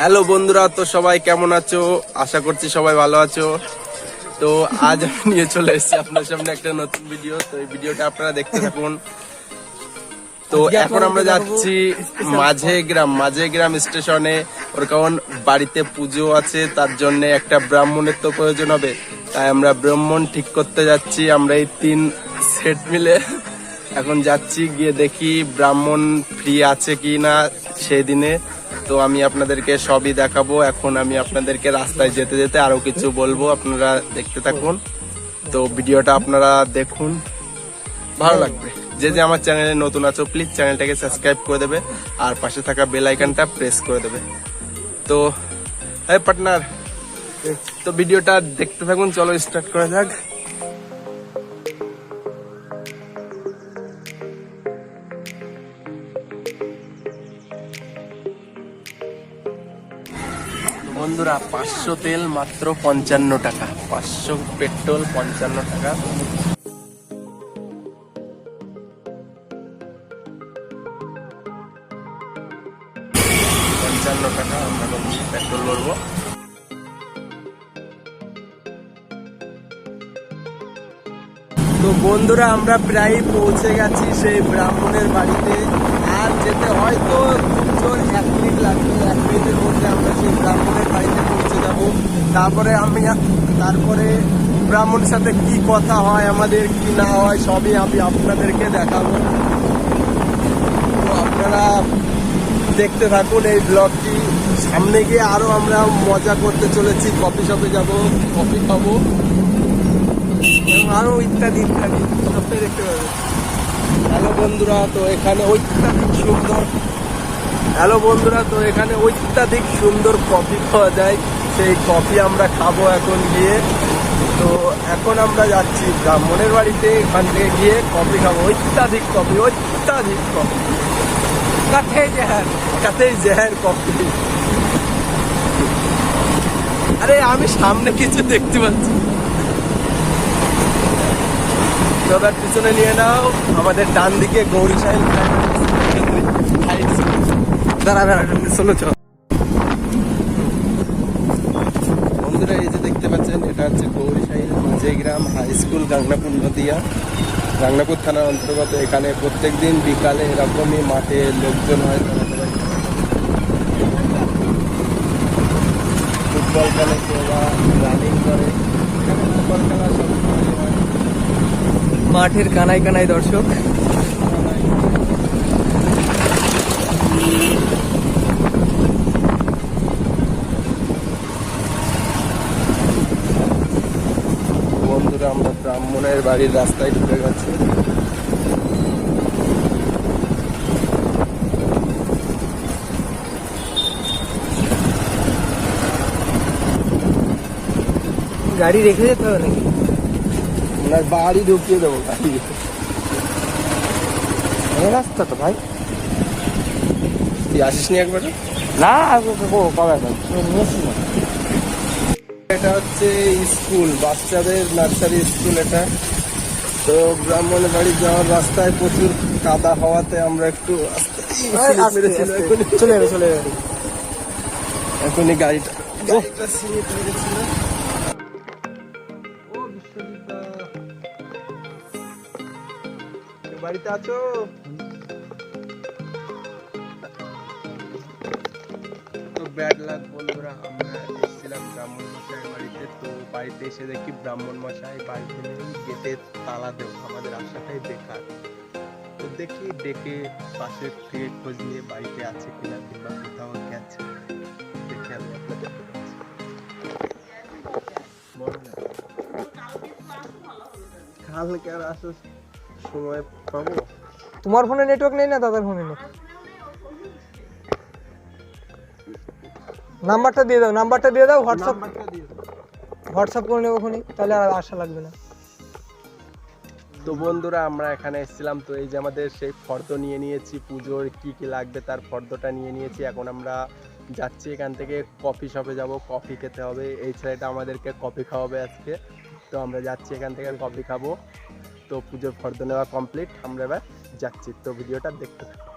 Hello বন্ধুরা, তো সবাই কেমন আছো? আশা করছি সবাই ভালো আছো। তো আজ আমি নিয়ে চলে এসেছি আপনার সামনে একটা নতুন ভিডিও। তো এই ভিডিওটা আপনারা দেখতে থাকুন। তো এখন আমরা যাচ্ছি মাঝে গ্রাম স্টেশনে। ওর কারণ বাড়িতে পুজো আছে, তার জন্য একটা ব্রাহ্মণের তো প্রয়োজন হবে, তাই আমরা ব্রাহ্মণ ঠিক করতে যাচ্ছি। আমরা এই 3 সেট মিলে এখন যাচ্ছি, গিয়ে দেখি ব্রাহ্মণ ফ্রি আছে কি না সেই দিনে। তো আমি আপনাদেরকে সবই দেখাবো। এখন আমি আপনাদেরকে রাস্তায় যেতে যেতে আরো কিছু বলবো, আপনারা দেখতে থাকুন। তো ভিডিওটা আপনারা দেখুন, ভালো লাগবে। যে যে আমার চ্যানেলে নতুন আছো প্লিজ চ্যানেলটাকে সাবস্ক্রাইব করে দেবে আর পাশে থাকা বেল আইকনটা প্রেস করে দেবে। তো পার্টনার, তো ভিডিওটা দেখতে থাকুন, চলো স্টার্ট করা যাক। বন্ধুরা 500 তেল মাত্র 55 টাকা, 500 পেট্রোল 55 টাকা। আমরা পেট্রোল ভরবো। তো বন্ধুরা আমরা প্রায় পৌঁছে গেছি সেই ব্রাহ্মণের বাড়িতে। আর যেতে হয়তো খুব জোর 1 মিনিট লাগবে। 1 মিনিটের মধ্যে আমরা সেই ব্রাহ্মণের বাড়িতে পৌঁছে যাব। তারপরে ব্রাহ্মণের সাথে কি কথা হয়, আমাদের কি না হয়, সবই আমি আপনাদেরকে দেখাবো। তো আপনারা দেখতে থাকুন এই ব্লগটি। সামনে গিয়ে আরো আমরা মজা করতে চলেছি, কফি শপে যাব, কফি খাবো, আরো ইত্যাদি ইত্যাদি আপনি দেখতে পাবেন। হ্যালো বন্ধুরা, তো এখানে অত্যাধিক সুন্দর কফি পাওয়া যায়। সেই কফি আমরা খাবো এখন গিয়ে। তো এখন আমরা যাচ্ছি ব্রাহ্মণের বাড়িতে, এখান থেকে গিয়ে কফি খাবো। অত্যাধিক কফি কাতেই জেহার কফি। আরে আমি সামনে কিছু দেখতে পাচ্ছি, দাদার পিছনে নিয়ে নাও। আমাদের ডান দিকে গৌরীশাইল বন্ধুরা, এই যে দেখতে পাচ্ছেন, এটা হচ্ছে গৌরীশাইল মাঝেগ্রাম হাই স্কুল, গাংনাপুর নদিয়া, গাংনাপুর থানার অন্তর্গত। এখানে প্রত্যেকদিন বিকালে এরকমই মাঠে লোকজন হয়, ফুটবল খেলে বা রানিং করে। এখানে ফুটবল খেলা সব হয়। মাঠের কানায় কানায় দর্শক। বন্ধুরা আমরা ব্রাহ্মণের বাড়ির রাস্তায় ঢুকে গেছি। গাড়ি রেখে যেতে হবে নাকি? ওনার বাড়ি ঢুকিয়ে দেবো গাড়ি। রাস্তা তো ভাই, তুই আসিস নি একবার? না কবে? এটা হচ্ছে স্কুল, বাচ্চাদের নার্সারি স্কুল এটা। তো ব্রাহ্মণের বাড়ি যাওয়ার রাস্তায় প্রচুর কাদা হওয়াতে আমরা একটু চলে যাবে এখনই গাড়িটা স্লিপ হয়ে গেছিল। বাড়িতে আছো? তো ব্যাড লাক বন্ধুরা, আমরা এসেছিলাম ব্রাহ্মণ মশাইয়ের বাড়িতে। তো বাড়িতে এসে দেখি ব্রাহ্মণ মশাই বাড়িতে নেই, গেটে তালা দেব, আমাদের আশাটাই বেকার। তো দেখি ডেকে পাশে থেকে খোঁজ নিয়ে বাড়িতে আছে কিনা কিংবা কোথাও গেছে, দেখে আমি আপনাদের কালকে আর আসার সময় পাবো? তোমার ফোনে নেটওয়ার্ক নেই না দাদার ফোনে নেই? নাম্বারটা দিয়ে দাও, হোয়াটসঅ্যাপ করে নেবো ওখানে, তাহলে আর আসা লাগবে না। তো বন্ধুরা আমরা এখানে এসেছিলাম। তো এই যে আমাদের সেই ফর্দ নিয়ে নিয়েছি, পুজোর কি কি লাগবে তার ফর্দটা নিয়ে নিয়েছি। এখন আমরা যাচ্ছি এখান থেকে কফি শপে যাব, কফি খেতে হবে। এই ছেলেটা আমাদেরকে কফি খাওয়াবে আজকে। তো আমরা যাচ্ছি এখান থেকে কফি খাবো। তো পুজোর ফর্দ নেওয়া কমপ্লিট, আমরা এবার যাচ্ছি। তো ভিডিওটা দেখতে থাকুন।